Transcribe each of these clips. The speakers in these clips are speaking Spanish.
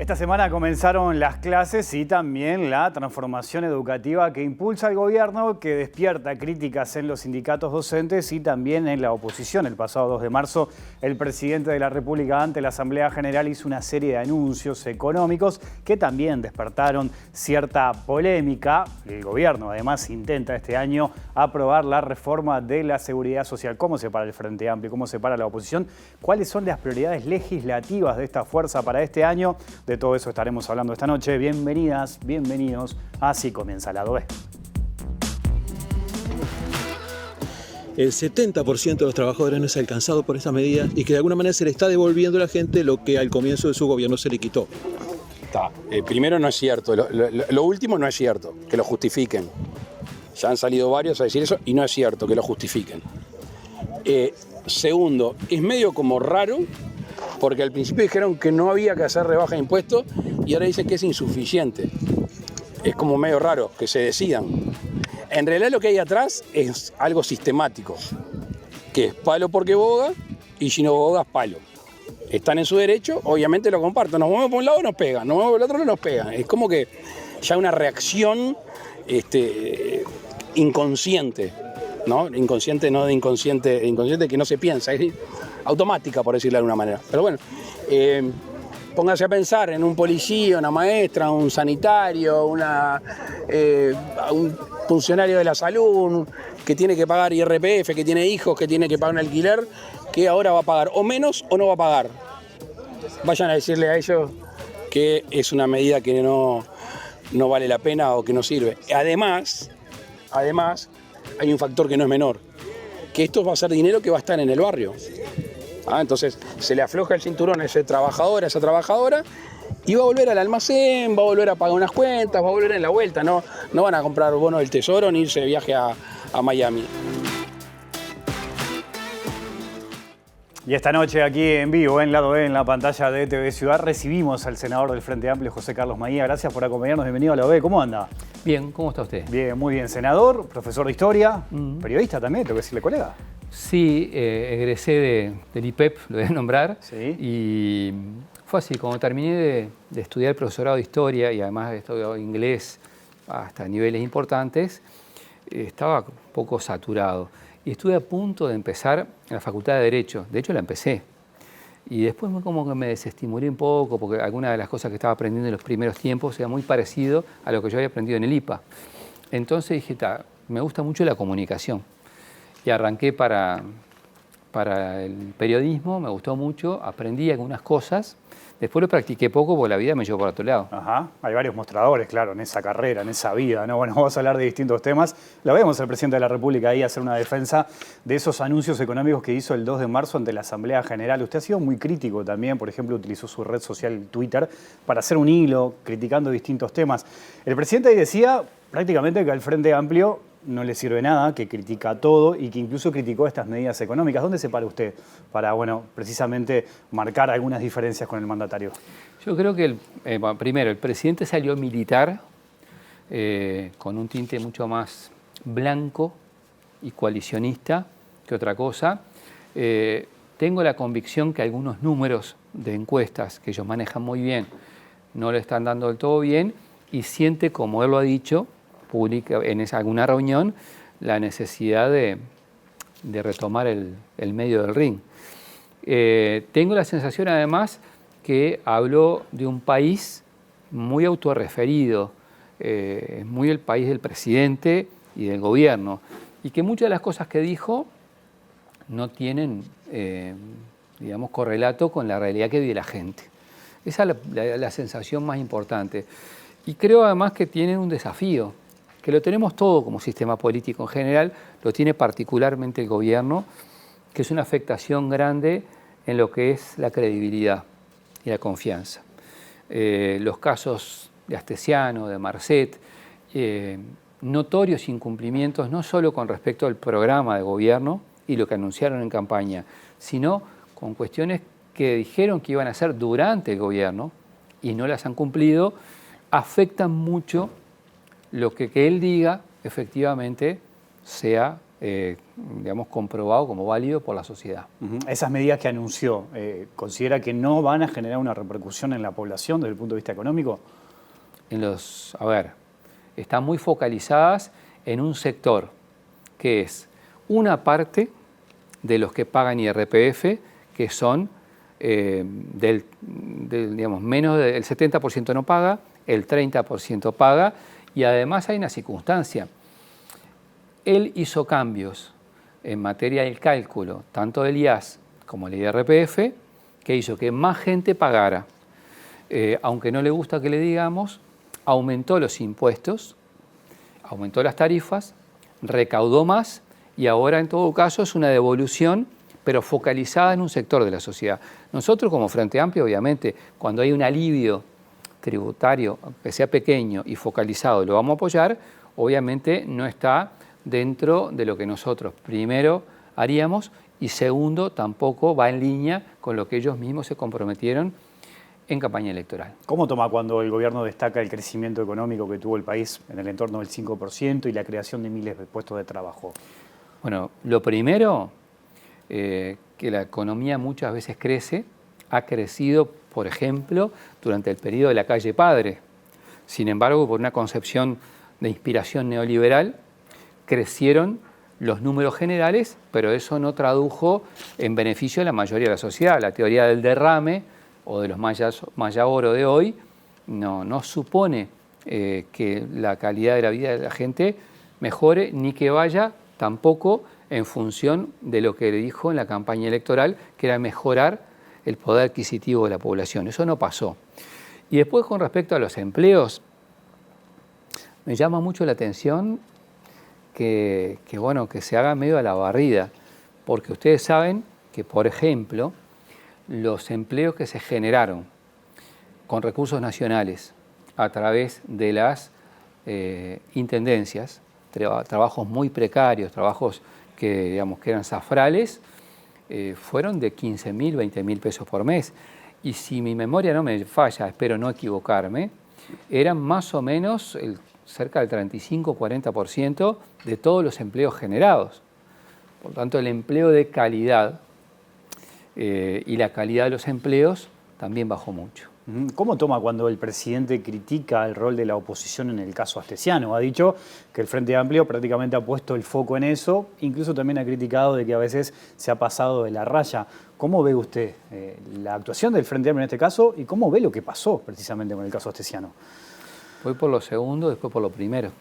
Esta semana comenzaron las clases y también la transformación educativa que impulsa el gobierno, que despierta críticas en los sindicatos docentes y también en la oposición. El pasado 2 de marzo, el presidente de la República ante la Asamblea General hizo una serie de anuncios económicos que también despertaron cierta polémica. El gobierno además intenta este año aprobar la reforma de la seguridad social. ¿Cómo se para el Frente Amplio? ¿Cómo se para la oposición? ¿Cuáles son las prioridades legislativas de esta fuerza para este año? De todo eso estaremos hablando esta noche. Bienvenidas, bienvenidos. Así comienza Lado B. El 70% de los trabajadores no es alcanzado por esta medida y que de alguna manera se le está devolviendo a la gente lo que al comienzo de su gobierno se le quitó. Primero no es cierto, lo último no es cierto, que lo justifiquen. Ya han salido varios a decir eso y no es cierto que lo justifiquen. Segundo, es medio como raro porque al principio dijeron que no había que hacer rebaja de impuestos y ahora dicen que es insuficiente. Es como medio raro que se decidan. En realidad lo que hay atrás es algo sistemático, que es palo porque boga y si no bogas, palo. Están en su derecho, obviamente lo comparto. Nos movemos por un lado, nos pegan, nos movemos por el otro, nos pegan. Es como que ya una reacción inconsciente, ¿no? Inconsciente, no de inconsciente, inconsciente que no se piensa, es automática, por decirlo de alguna manera. Pero bueno, póngase a pensar en un policía, una maestra, un sanitario, un funcionario de la salud que tiene que pagar IRPF, que tiene hijos, que tiene que pagar un alquiler, que ahora va a pagar o menos o no va a pagar. Vayan a decirle a ellos que es una medida que no vale la pena o que no sirve. Además, hay un factor que no es menor, que esto va a ser dinero que va a estar en el barrio. Entonces se le afloja el cinturón a ese trabajador, a esa trabajadora, y va a volver al almacén, va a volver a pagar unas cuentas, va a volver en la vuelta. No van a comprar bonos del tesoro ni irse de viaje a Miami. Y esta noche aquí en vivo, en Lado B, en la pantalla de TV Ciudad, recibimos al senador del Frente Amplio, José Carlos Maía. Gracias por acompañarnos. Bienvenido a Lado B. ¿Cómo anda? Bien, ¿cómo está usted? Bien, muy bien. Senador, profesor de historia, periodista también, tengo que decirle colega. Sí, egresé del IPEP, lo voy a nombrar. Sí. Y fue así, cuando terminé de estudiar profesorado de historia y además he estudiado inglés hasta niveles importantes, estaba un poco saturado. Y estuve a punto de empezar en la Facultad de Derecho. De hecho, la empecé. Y después como que me desestimulé un poco porque algunas de las cosas que estaba aprendiendo en los primeros tiempos era muy parecido a lo que yo había aprendido en el IPA. Entonces dije, me gusta mucho la comunicación. Y arranqué para el periodismo, me gustó mucho, aprendí algunas cosas. Después lo practiqué poco porque la vida me llevó por otro lado. Ajá, hay varios mostradores, claro, en esa carrera, en esa vida, ¿no? Bueno, vamos a hablar de distintos temas. Lo vemos al presidente de la República ahí hacer una defensa de esos anuncios económicos que hizo el 2 de marzo ante la Asamblea General. Usted ha sido muy crítico también, por ejemplo, utilizó su red social Twitter para hacer un hilo criticando distintos temas. El presidente ahí decía prácticamente que al Frente Amplio no le sirve nada, que critica todo y que incluso criticó estas medidas económicas. ¿Dónde se para usted para, precisamente marcar algunas diferencias con el mandatario? Yo creo que, primero, el presidente salió militar con un tinte mucho más blanco y coalicionista que otra cosa. Tengo la convicción que algunos números de encuestas que ellos manejan muy bien no le están dando del todo bien y siente, como él lo ha dicho, pública en alguna reunión, la necesidad de retomar el medio del ring. Tengo la sensación además que habló de un país muy autorreferido, muy el país del presidente y del gobierno, y que muchas de las cosas que dijo no tienen, correlato con la realidad que vive la gente. Esa es la sensación más importante. Y creo además que tienen un desafío, que lo tenemos todo como sistema político en general, lo tiene particularmente el gobierno, que es una afectación grande en lo que es la credibilidad y la confianza. Los casos de Astesiano, de Marcet, notorios incumplimientos no solo con respecto al programa de gobierno y lo que anunciaron en campaña, sino con cuestiones que dijeron que iban a hacer durante el gobierno y no las han cumplido, afectan mucho lo que él diga efectivamente sea digamos, comprobado como válido por la sociedad. Esas medidas que anunció, ¿considera que no van a generar una repercusión en la población desde el punto de vista económico? A ver, están muy focalizadas en un sector que es una parte de los que pagan IRPF, que son digamos, menos del 70% no paga, el 30% paga, y además hay una circunstancia. Él hizo cambios en materia del cálculo, tanto del IAS como del IRPF, que hizo que más gente pagara. Aunque no le gusta que le digamos, aumentó los impuestos, aumentó las tarifas, recaudó más y ahora en todo caso es una devolución, pero focalizada en un sector de la sociedad. Nosotros como Frente Amplio, obviamente, cuando hay un alivio tributario, que sea pequeño y focalizado, lo vamos a apoyar, obviamente no está dentro de lo que nosotros primero haríamos y segundo tampoco va en línea con lo que ellos mismos se comprometieron en campaña electoral. ¿Cómo toma cuando el gobierno destaca el crecimiento económico que tuvo el país en el entorno del 5% y la creación de miles de puestos de trabajo? Bueno, lo primero, que la economía muchas veces crece, ha crecido, por ejemplo, durante el periodo de la calle Padre. Sin embargo, por una concepción de inspiración neoliberal, crecieron los números generales, pero eso no tradujo en beneficio de la mayoría de la sociedad. La teoría del derrame o de los Maya Oro de hoy no supone que la calidad de la vida de la gente mejore ni que vaya tampoco en función de lo que le dijo en la campaña electoral, que era mejorar el poder adquisitivo de la población. Eso no pasó. Y después, con respecto a los empleos, me llama mucho la atención que se haga medio a la barrida, porque ustedes saben que, por ejemplo, los empleos que se generaron con recursos nacionales a través de las intendencias, trabajos muy precarios, trabajos que eran zafrales, fueron de 15.000, 20.000 pesos por mes. Y si mi memoria no me falla, espero no equivocarme, eran más o menos cerca del 35-40% de todos los empleos generados. Por tanto, el empleo de calidad y la calidad de los empleos también bajó mucho. ¿Cómo toma cuando el presidente critica el rol de la oposición en el caso Astesiano? Ha dicho que el Frente Amplio prácticamente ha puesto el foco en eso, incluso también ha criticado de que a veces se ha pasado de la raya. ¿Cómo ve usted la actuación del Frente Amplio en este caso y cómo ve lo que pasó precisamente con el caso Astesiano? Voy por lo segundo, después por lo primero.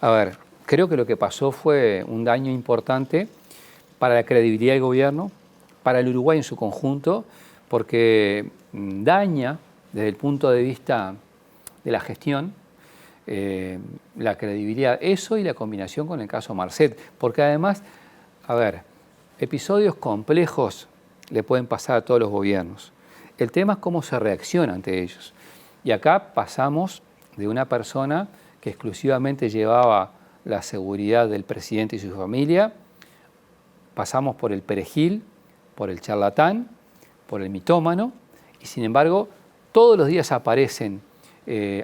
A ver, creo que lo que pasó fue un daño importante para la credibilidad del gobierno, para el Uruguay en su conjunto, porque daña desde el punto de vista de la gestión la credibilidad, eso y la combinación con el caso Marcet, porque además, a ver, episodios complejos le pueden pasar a todos los gobiernos. El tema es cómo se reacciona ante ellos. Y acá pasamos de una persona que exclusivamente llevaba la seguridad del presidente y su familia, pasamos por el perejil, por el charlatán, por el mitómano, y sin embargo todos los días aparecen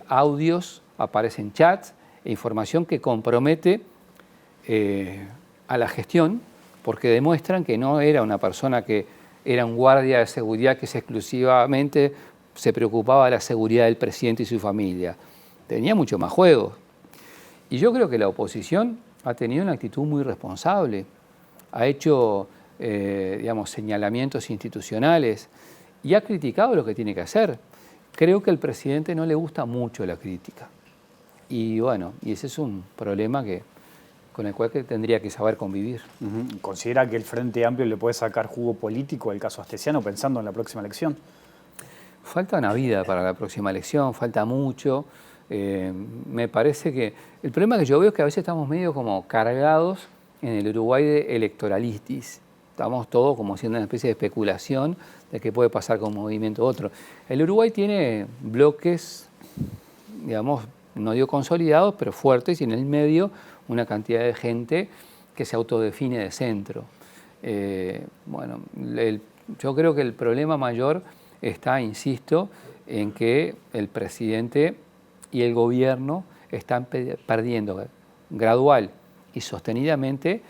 audios, aparecen chats e información que compromete a la gestión, porque demuestran que no era una persona que era un guardia de seguridad que exclusivamente se preocupaba de la seguridad del presidente y su familia. Tenía mucho más juegos. Y yo creo que la oposición ha tenido una actitud muy responsable, ha hecho señalamientos institucionales y ha criticado lo que tiene que hacer. Creo que al presidente no le gusta mucho la crítica. Y ese es un problema con el cual tendría que saber convivir. ¿Considera que el Frente Amplio le puede sacar jugo político al caso Astesiano pensando en la próxima elección? Falta una vida para la próxima elección, falta mucho. Me parece que el problema que yo veo es que a veces estamos medio como cargados en el Uruguay de electoralistis. Estamos todos como haciendo una especie de especulación de qué puede pasar con un movimiento u otro. El Uruguay tiene bloques, no digo consolidados, pero fuertes, y en el medio una cantidad de gente que se autodefine de centro. Yo creo que el problema mayor está, insisto, en que el presidente y el gobierno están perdiendo gradual y sostenidamente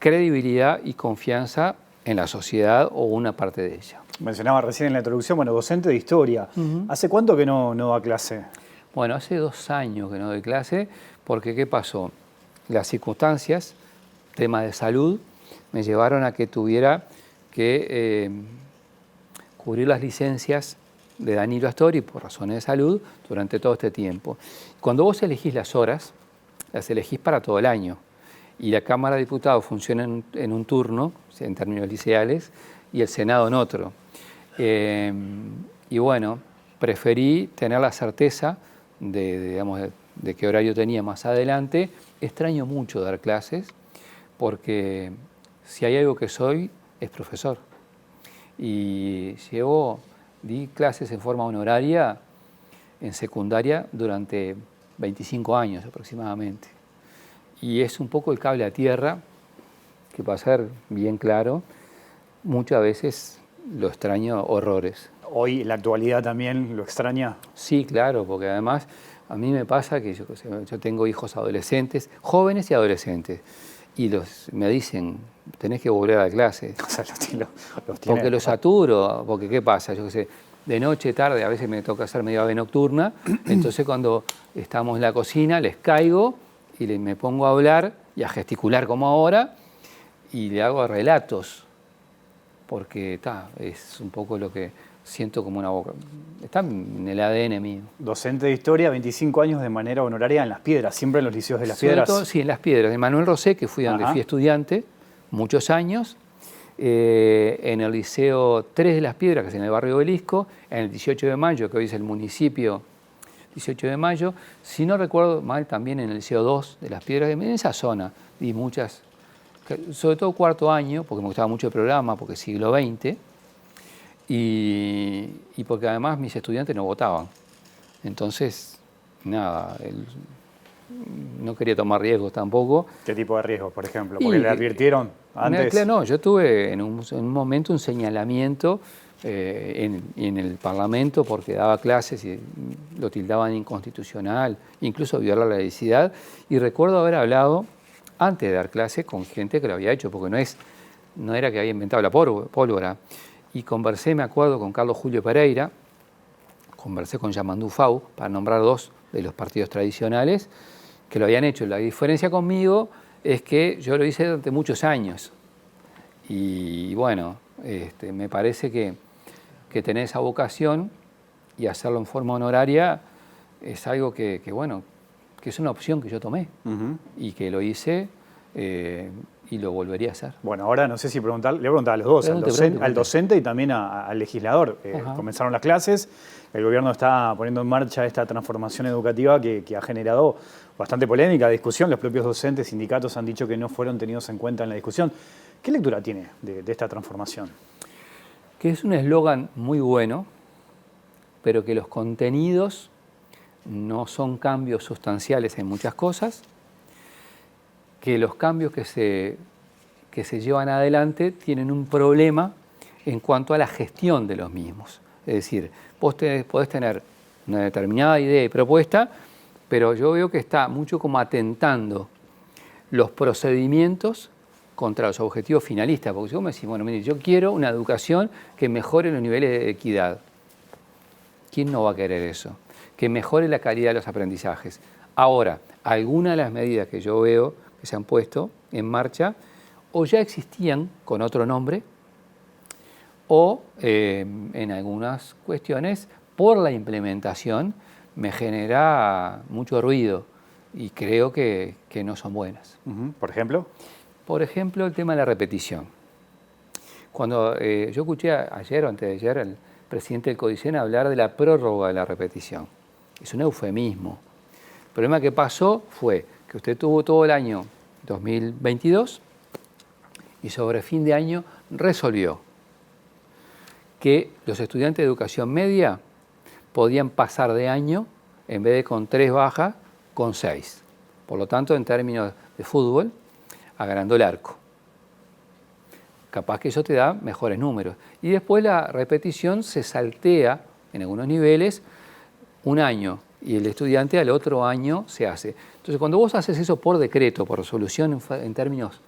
credibilidad y confianza en la sociedad o una parte de ella. Mencionaba recién en la introducción, bueno, docente de historia. ¿Hace cuánto que no da clase? Bueno, hace 2 años que no doy clase, porque ¿qué pasó? Las circunstancias, temas de salud, me llevaron a que tuviera que cubrir las licencias de Danilo Astori por razones de salud durante todo este tiempo. Cuando vos elegís las horas, las elegís para todo el año. Y la Cámara de Diputados funciona en un turno, en términos liceales, y el Senado en otro. Y bueno, preferí tener la certeza de qué horario tenía más adelante. Extraño mucho dar clases, porque si hay algo que soy, es profesor. Y di clases en forma honoraria en secundaria durante 25 años aproximadamente. Y es un poco el cable a tierra, que para ser bien claro, muchas veces lo extraño horrores. ¿Hoy, en la actualidad, también lo extraña? Sí, claro, porque además a mí me pasa que yo tengo hijos adolescentes, jóvenes y adolescentes, y me dicen, tenés que volver a la clase. O sea, los porque los saturo, porque ¿qué pasa? Yo qué sé, de noche, tarde, a veces me toca hacer media ave nocturna, entonces cuando estamos en la cocina les caigo y me pongo a hablar y a gesticular como ahora y le hago relatos, porque es un poco lo que siento como una boca. Está en el ADN mío. Docente de historia, 25 años de manera honoraria en Las Piedras, siempre en los liceos de Las Piedras. Sobre todo, sí, en Las Piedras, de Manuel Rosé, que fui donde fui estudiante muchos años, en el Liceo 3 de Las Piedras, que es en el barrio Obelisco, en el 18 de Mayo, que hoy es el municipio 18 de Mayo, si no recuerdo mal, también en el Liceo 2 de Las Piedras, en esa zona, di muchas, sobre todo cuarto año, porque me gustaba mucho el programa, porque es siglo XX, y porque además mis estudiantes no votaban. Entonces, nada, no quería tomar riesgos tampoco. ¿Qué tipo de riesgos, por ejemplo? Porque le advirtieron antes. No, yo tuve en un momento un señalamiento en el Parlamento porque daba clases y lo tildaban inconstitucional, incluso violar la laicidad. Y recuerdo haber hablado antes de dar clase con gente que lo había hecho, porque no era que había inventado la pólvora. Y conversé, me acuerdo, con Carlos Julio Pereira, conversé con Yamandú Fau, para nombrar 2 de los partidos tradicionales, que lo habían hecho. La diferencia conmigo es que yo lo hice durante muchos años. Y bueno, me parece que tener esa vocación y hacerlo en forma honoraria es algo que es una opción que yo tomé y que lo hice y lo volvería a hacer. Bueno, ahora no sé si le voy a preguntar a los dos, al docente y también al legislador. Comenzaron las clases, el gobierno está poniendo en marcha esta transformación educativa que ha generado bastante polémica, discusión. Los propios docentes, sindicatos han dicho que no fueron tenidos en cuenta en la discusión. ¿Qué lectura tiene de esta transformación? Que es un eslogan muy bueno, pero que los contenidos no son cambios sustanciales en muchas cosas, que los cambios que se llevan adelante tienen un problema en cuanto a la gestión de los mismos. Es decir, vos podés tener una determinada idea y propuesta, pero yo veo que está mucho como atentando los procedimientos contra los objetivos finalistas. Porque si vos me decís, bueno, mire, yo quiero una educación que mejore los niveles de equidad. ¿Quién no va a querer eso? Que mejore la calidad de los aprendizajes. Ahora, algunas de las medidas que yo veo que se han puesto en marcha o ya existían con otro nombre o en algunas cuestiones por la implementación me genera mucho ruido y creo que no son buenas. ¿Por ejemplo? Por ejemplo, el tema de la repetición. Cuando yo escuché ayer o antes de ayer al presidente del CODICEN hablar de la prórroga de la repetición. Es un eufemismo. El problema que pasó fue que usted tuvo todo el año 2022 y sobre fin de año resolvió que los estudiantes de educación media podían pasar de año, en vez de con 3 bajas, con 6. Por lo tanto, en términos de fútbol, agrandó el arco. Capaz que eso te da mejores números. Y después la repetición se saltea en algunos niveles un año y el estudiante al otro año se hace. Entonces, cuando vos haces eso por decreto, por resolución en términos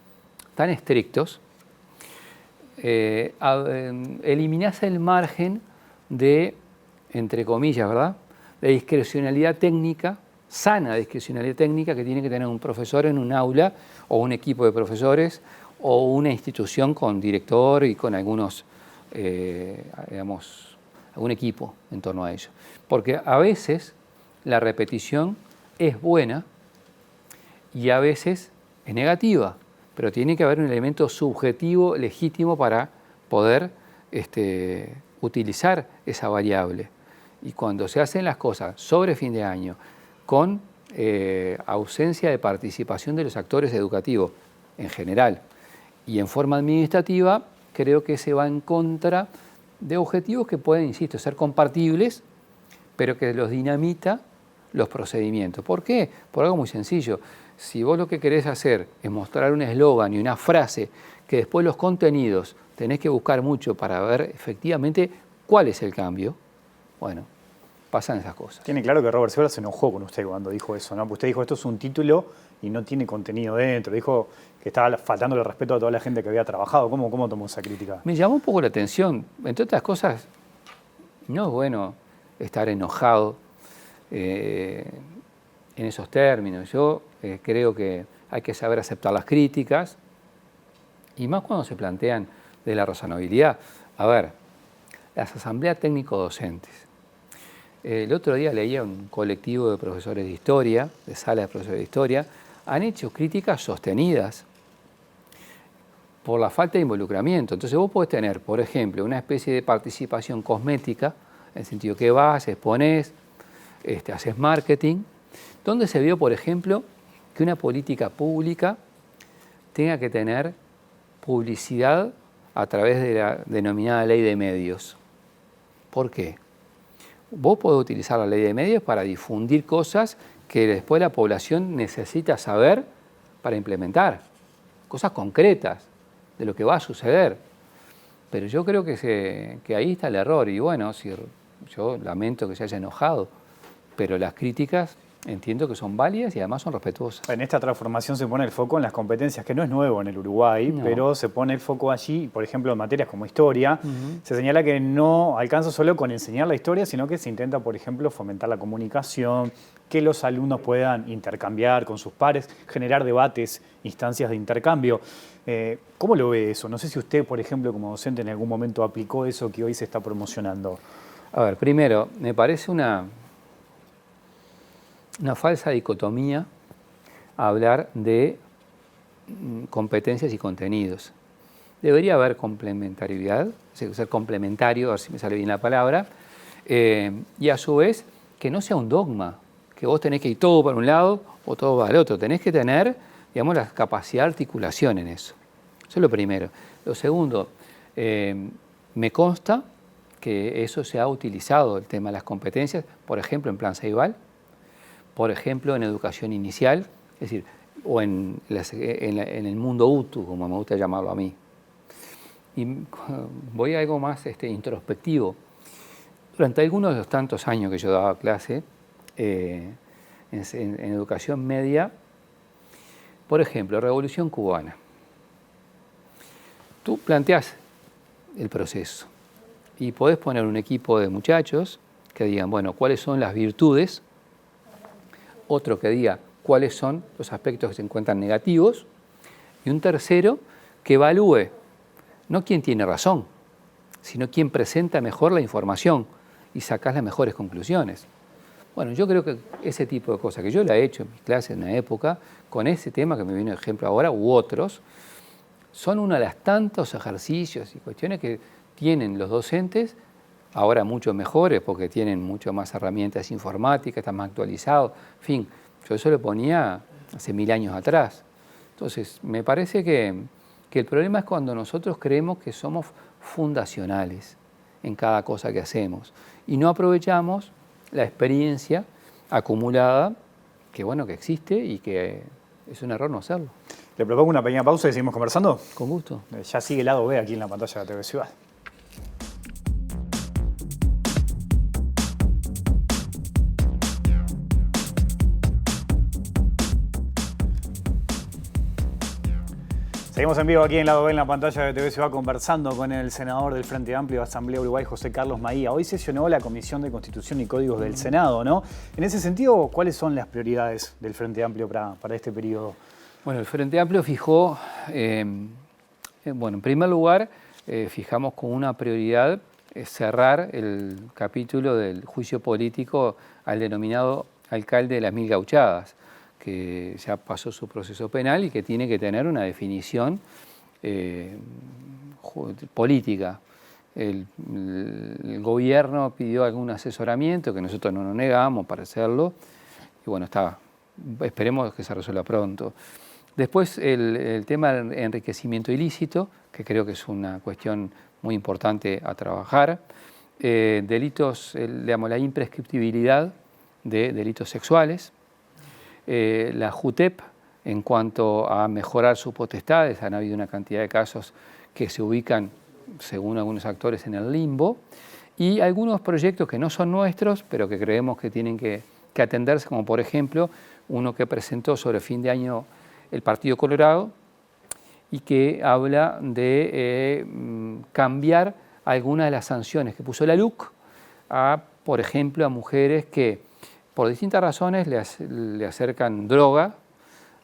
tan estrictos, eliminás el margen de, entre comillas, ¿verdad?, de discrecionalidad técnica, sana discrecionalidad técnica que tiene que tener un profesor en un aula o un equipo de profesores o una institución con director y con algunos, algún equipo en torno a ello. Porque a veces la repetición es buena y a veces es negativa, pero tiene que haber un elemento subjetivo legítimo para poder utilizar esa variable. Y cuando se hacen las cosas sobre fin de año, con ausencia de participación de los actores educativos en general y en forma administrativa, creo que se va en contra de objetivos que pueden, insisto, ser compartibles, pero que los dinamita los procedimientos. ¿Por qué? Por algo muy sencillo. Si vos lo que querés hacer es mostrar un eslogan y una frase que después los contenidos tenés que buscar mucho para ver efectivamente cuál es el cambio, bueno, pasan esas cosas. Tiene claro que Robert Sciorra se enojó con usted cuando dijo eso, ¿no? Usted dijo, esto es un título y no tiene contenido dentro. Dijo que estaba faltando el respeto a toda la gente que había trabajado. ¿Cómo tomó esa crítica? Me llamó un poco la atención. Entre otras cosas, no es bueno estar enojado en esos términos. Yo creo que hay que saber aceptar las críticas y más cuando se plantean de la razonabilidad. A ver, las asambleas técnico-docentes. El otro día leía un colectivo de profesores de historia, de sala de profesores de historia, han hecho críticas sostenidas por la falta de involucramiento. Entonces vos podés tener, por ejemplo, una especie de participación cosmética, en el sentido que vas, exponés, haces marketing, donde se vio, por ejemplo, que una política pública tenga que tener publicidad a través de la denominada ley de medios. ¿Por qué? Vos podés utilizar la ley de medios para difundir cosas que después la población necesita saber para implementar, cosas concretas de lo que va a suceder. Pero yo creo que ahí está el error y bueno, yo lamento que se haya enojado, pero las críticas entiendo que son válidas y además son respetuosas. En esta transformación se pone el foco en las competencias, que no es nuevo en el Uruguay, pero se pone el foco allí, por ejemplo, en materias como historia. Se señala que no alcanza solo con enseñar la historia, sino que se intenta, por ejemplo, fomentar la comunicación, que los alumnos puedan intercambiar con sus pares, generar debates, instancias de intercambio. ¿Cómo lo ve eso? No sé si usted, por ejemplo, como docente, en algún momento aplicó eso que hoy se está promocionando. A ver, primero, me parece una falsa dicotomía hablar de competencias y contenidos. Debería haber complementariedad, ser complementario, a ver si me sale bien la palabra, y a su vez que no sea un dogma, que vos tenés que ir todo para un lado o todo para el otro. Tenés que tener, digamos, la capacidad de articulación en eso. Eso es lo primero. Lo segundo, me consta que eso se ha utilizado, el tema de las competencias, por ejemplo, en Plan Ceibal, por ejemplo, en educación inicial, es decir, o en el mundo UTU, como me gusta llamarlo a mí. Y voy a algo más introspectivo. Durante algunos de los tantos años que yo daba clase en educación media, por ejemplo, Revolución Cubana. Tú planteás el proceso y podés poner un equipo de muchachos que digan, bueno, ¿cuáles son las virtudes? Otro que diga cuáles son los aspectos que se encuentran negativos y un tercero que evalúe no quién tiene razón, sino quién presenta mejor la información y sacás las mejores conclusiones. Bueno, yo creo que ese tipo de cosas que yo la he hecho en mis clases en una época, con ese tema que me viene de ejemplo ahora u otros, son uno de los tantos ejercicios y cuestiones que tienen los docentes, ahora mucho mejores porque tienen mucho más herramientas informáticas, están más actualizados, en fin, yo eso lo ponía hace 1000 años atrás. Entonces, me parece que el problema es cuando nosotros creemos que somos fundacionales en cada cosa que hacemos y no aprovechamos la experiencia acumulada que, bueno, que existe y que es un error no hacerlo. Le propongo una pequeña pausa y seguimos conversando. Con gusto. Ya sigue el lado B aquí en la pantalla de TV Ciudad. Seguimos en vivo aquí en Lado B en la pantalla de TV Ciudad conversando con el senador del Frente Amplio de Asamblea Uruguay, José Carlos Maía. Hoy sesionó la Comisión de Constitución y Códigos del Senado, ¿no? En ese sentido, ¿cuáles son las prioridades del Frente Amplio para este periodo? Bueno, el Frente Amplio fijó, en primer lugar, fijamos como una prioridad cerrar el capítulo del juicio político al denominado alcalde de las Mil Gauchadas, que ya pasó su proceso penal y que tiene que tener una definición política. El gobierno pidió algún asesoramiento que nosotros no nos negamos para hacerlo y bueno, esperemos que se resuelva pronto. Después el tema del enriquecimiento ilícito, que creo que es una cuestión muy importante a trabajar. Delitos, digamos, la imprescriptibilidad de delitos sexuales. La JUTEP, en cuanto a mejorar sus potestades, han habido una cantidad de casos que se ubican, según algunos actores, en el limbo, y algunos proyectos que no son nuestros, pero que creemos que tienen que atenderse, como por ejemplo uno que presentó sobre fin de año el Partido Colorado y que habla de cambiar algunas de las sanciones que puso la LUC por ejemplo, a mujeres que por distintas razones le acercan droga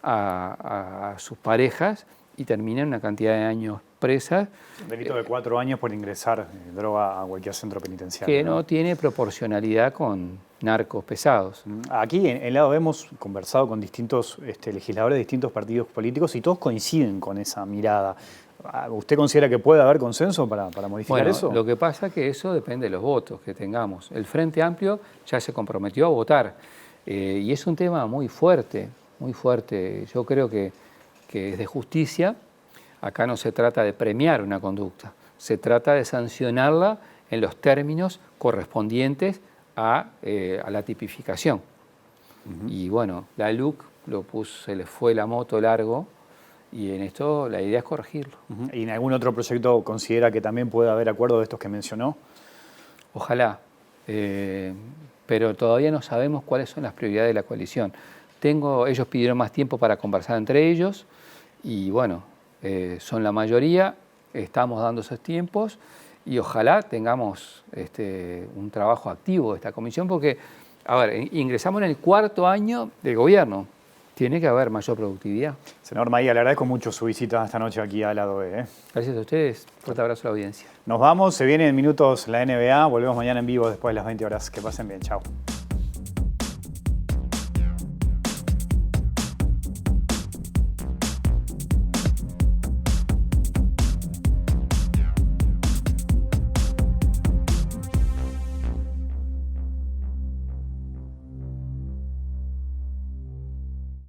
a sus parejas y terminan una cantidad de años presas. Un delito de 4 años por ingresar droga a cualquier centro penitenciario. Que no tiene proporcionalidad con narcos pesados. Aquí en el lado hemos conversado con distintos legisladores de distintos partidos políticos y todos coinciden con esa mirada. ¿Usted considera que puede haber consenso para modificar eso? Lo que pasa es que eso depende de los votos que tengamos. El Frente Amplio ya se comprometió a votar y es un tema muy fuerte, muy fuerte. Yo creo que es de justicia. Acá no se trata de premiar una conducta, se trata de sancionarla en los términos correspondientes a la tipificación. Y bueno, la LUC se le fue la moto largo. Y en esto la idea es corregirlo. ¿Y en algún otro proyecto considera que también puede haber acuerdo de estos que mencionó? Ojalá, pero todavía no sabemos cuáles son las prioridades de la coalición. Ellos pidieron más tiempo para conversar entre ellos y bueno, son la mayoría, estamos dando esos tiempos y ojalá tengamos un trabajo activo de esta comisión porque, a ver, ingresamos en el 4º año del gobierno. Tiene que haber mayor productividad. Senador Maía, le agradezco mucho su visita esta noche aquí a Lado B. Gracias a ustedes. Fuerte abrazo a la audiencia. Nos vamos, se viene en minutos la NBA. Volvemos mañana en vivo después de las 20 horas. Que pasen bien, chao.